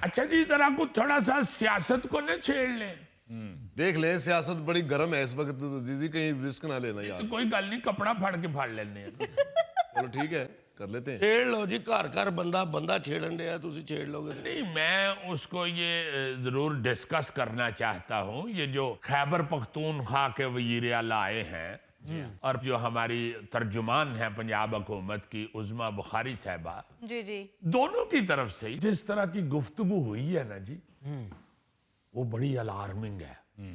اچھا جی ذرا کو تھوڑا سا سیاست کو نہ چھیڑ لیں. دیکھ لیں سیاست بڑی گرم ہے اس وقت عزیزی, کہیں رسک نہ لینا یار. کوئی گل نہیں, کپڑا پھاڑ کے پھاڑ لینے ہیں. چلو ٹھیک ہے کر لیتے ہیں. چھیڑ لو جی, گھر بندہ چھیڑن دیا تسی چھیڑ لو گے. نہیں, میں اس کو یہ ضرور ڈسکس کرنا چاہتا ہوں. یہ جو خیبر پختونخوا کے وزیر اعلیٰ آئے ہیں اور جو ہماری ترجمان ہیں پنجاب حکومت کی عظمیٰ بخاری صاحبہ, جی جی, دونوں کی طرف سے جس طرح کی گفتگو ہوئی ہے نا جی, وہ بڑی الارمنگ ہے.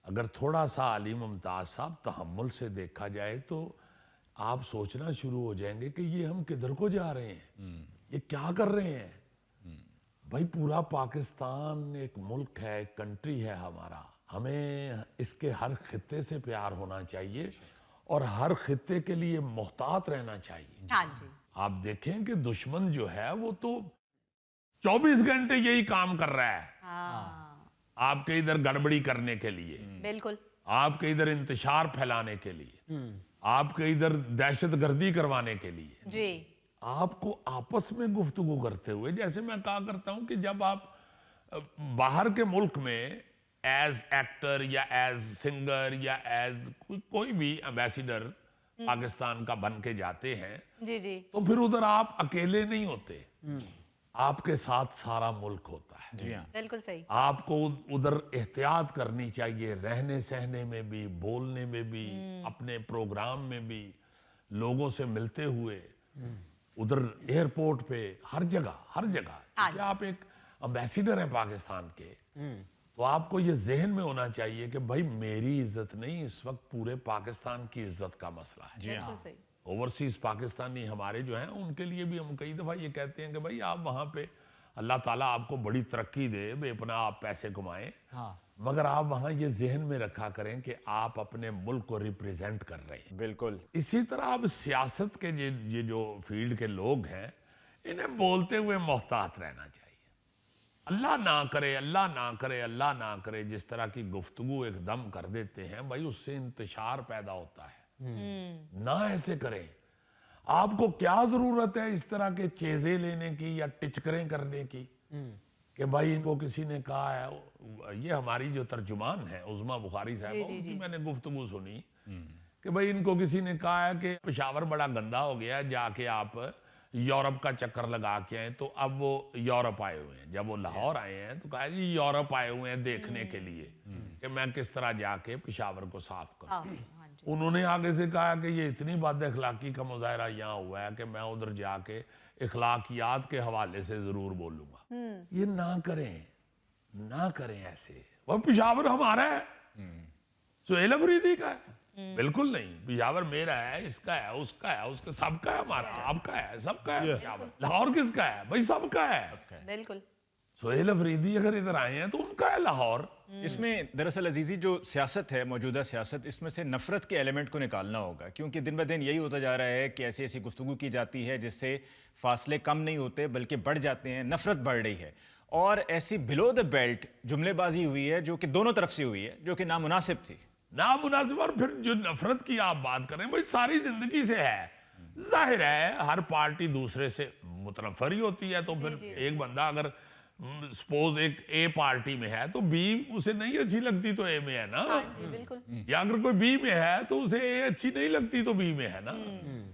اگر تھوڑا سا علی ممتاز صاحب تحمل سے دیکھا جائے تو آپ سوچنا شروع ہو جائیں گے کہ یہ ہم کدھر کو جا رہے ہیں, یہ کیا کر رہے ہیں. بھائی پورا پاکستان ایک ملک ہے, ایک کنٹری ہے ہمارا, ہمیں اس کے ہر خطے سے پیار ہونا چاہیے اور ہر خطے کے لیے محتاط رہنا چاہیے. ہاں جی, آپ دیکھیں کہ دشمن جو ہے وہ تو 24 گھنٹے یہی کام کر رہا ہے, آپ کے ادھر گڑبڑی کرنے کے لیے, بالکل, آپ کے ادھر انتشار پھیلانے کے لیے, آپ کے ادھر دہشت گردی کروانے کے لیے. جی, آپ کو آپس میں گفتگو کرتے ہوئے, جیسے میں کہا کرتا ہوں کہ جب آپ باہر کے ملک میں ایز ایکٹر یا ایز سنگر یا ایز کوئی بھی ایمبیسیڈر پاکستان کا بن کے جاتے ہیں, جی جی, تو پھر ادھر آپ اکیلے نہیں ہوتے, آپ کے ساتھ سارا ملک ہوتا ہے. جی ہاں, بالکل صحیح, آپ کو ادھر احتیاط کرنی چاہیے, رہنے سہنے میں بھی, بولنے میں بھی, اپنے پروگرام میں بھی, لوگوں سے ملتے ہوئے, ادھر ایئرپورٹ پہ, ہر جگہ. کہ آپ ایک امبیسیڈر ہیں پاکستان کے, تو آپ کو یہ ذہن میں ہونا چاہیے کہ بھائی میری عزت نہیں, اس وقت پورے پاکستان کی عزت کا مسئلہ ہے. بالکل صحیح, اوورسیز پاکستانی ہمارے جو ہیں ان کے لیے بھی ہم کئی دفعہ یہ کہتے ہیں کہ بھائی آپ وہاں پہ اللہ تعالیٰ آپ کو بڑی ترقی دے, بے پناہ آپ پیسے کمائیں, مگر آپ وہاں یہ ذہن میں رکھا کریں کہ آپ اپنے ملک کو ریپریزنٹ کر رہے ہیں. بالکل. اسی طرح اب سیاست کے یہ جو فیلڈ کے لوگ ہیں, انہیں بولتے ہوئے محتاط رہنا چاہیے. اللہ نہ کرے, اللہ نہ کرے, اللہ نہ کرے جس طرح کی گفتگو ایک دم کر دیتے ہیں, بھائی اس سے انتشار پیدا ہوتا ہے. نہ ایسے کریں. آپ کو کیا ضرورت ہے اس طرح کے چیزیں لینے کی یا ٹچکریں کرنے کی کہ بھائی ان کو کسی نے کہا ہے, یہ ہماری جو ترجمان ہے عظمیٰ بخاری صاحب, ان کی میں نے گفتگو سنی کہ بھائی ان کو کسی نے کہا ہے کہ پشاور بڑا گندا ہو گیا, جا کے آپ یورپ کا چکر لگا کے آئیں. تو اب وہ یورپ آئے ہوئے ہیں, جب وہ لاہور آئے ہیں تو کہا جی یورپ آئے ہوئے ہیں دیکھنے کے لیے کہ میں کس طرح جا کے پشاور کو صاف کروں. انہوں نے آگے سے کہا کہ یہ اتنی بد اخلاقی کا مظاہرہ یہاں ہوا ہے کہ میں ادھر جا کے اخلاقیات کے حوالے سے ضرور بولوں گا. یہ نہ کریں ایسے. وہ پشاور ہمارا ہے, سہیل افریدی کا ہے؟ بالکل نہیں. پشاور میرا ہے, اس کا ہے, اس کا ہے, اس کا, سب کا ہے, ہمارا, آپ کا ہے, سب کا ہے. لاہور کس کا ہے بھائی؟ سب کا ہے. بالکل. سہیل افریدی اگر ادھر آئے ہیں تو ان کا ہے لاہور. اس میں دراصل عزیزی جو سیاست ہے, موجودہ سیاست, اس میں سے نفرت کے ایلیمنٹ کو نکالنا ہوگا, کیونکہ دن بہ دن یہی ہوتا جا رہا ہے کہ ایسی ایسی گفتگو کی جاتی ہے جس سے فاصلے کم نہیں ہوتے بلکہ بڑھ جاتے ہیں, نفرت بڑھ رہی ہے. اور ایسی بلو دا بیلٹ جملے بازی ہوئی ہے جو کہ دونوں طرف سے ہوئی ہے, جو کہ نامناسب تھی. نامناسب. اور پھر جو نفرت کی آپ بات کریں, بھائی ساری زندگی سے ہے, ظاہر ہے ہر پارٹی دوسرے سے متنفر ہی ہوتی ہے. تو پھر ایک بندہ اگر سپوز ایک اے پارٹی میں ہے تو بی اسے نہیں اچھی لگتی تو اے میں ہے نا, بالکل, یا اگر کوئی بی میں ہے تو اسے اے اچھی نہیں لگتی تو بی میں ہے نا.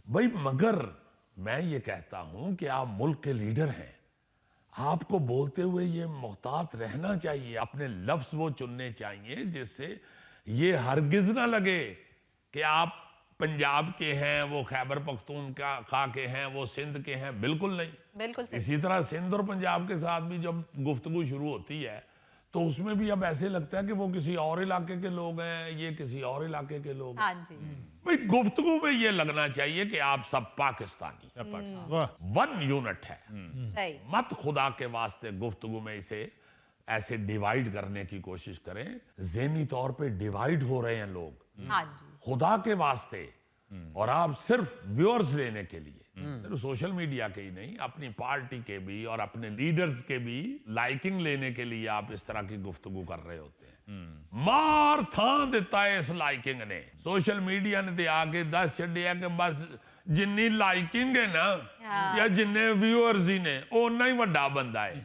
بھائی مگر میں یہ کہتا ہوں کہ آپ ملک کے لیڈر ہیں, آپ کو بولتے ہوئے یہ محتاط رہنا چاہیے, اپنے لفظ وہ چننے چاہیے جس سے یہ ہرگز نہ لگے کہ آپ پنجاب کے ہیں, وہ خیبر پختونخوا کے ہیں, وہ سندھ کے ہیں. بالکل نہیں. بالکل صحیح. اسی طرح سندھ اور پنجاب کے ساتھ بھی جب گفتگو شروع ہوتی ہے تو اس میں بھی اب ایسے لگتا ہے کہ وہ کسی اور علاقے کے لوگ ہیں, یہ کسی اور علاقے کے لوگ ہیں. ہاں جی, بھئی گفتگو میں یہ لگنا چاہیے کہ آپ سب پاکستانی, ون یونٹ ہے. صحیح, مت خدا کے واسطے گفتگو میں اسے ایسے ڈیوائیڈ کرنے کی کوشش کریں. ذہنی طور پہ ڈیوائیڈ ہو رہے ہیں لوگ ہاں جی, خدا کے واسطے. اور آپ صرف ویورز لینے کے لیے, صرف سوشل میڈیا کے ہی نہیں, اپنی پارٹی کے بھی اور اپنے لیڈرز کے بھی لائکنگ لینے کے لیے آپ اس طرح کی گفتگو کر رہے ہوتے ہیں. مار تھان دیتا ہے اس لائکنگ نے, سوشل میڈیا نے تے آگے دس چڑھیا کہ بس ਜਿੰਨੀ ਲਾਈਕਿੰਗ ਹੈ ਨਾ ਜਾਂ ਜਿੰਨੇ ਵਿਊਅਰਸ ਹੀ ਨੇ ਓਨਾ ਹੀ ਵੱਡਾ ਬੰਦਾ ਹੈ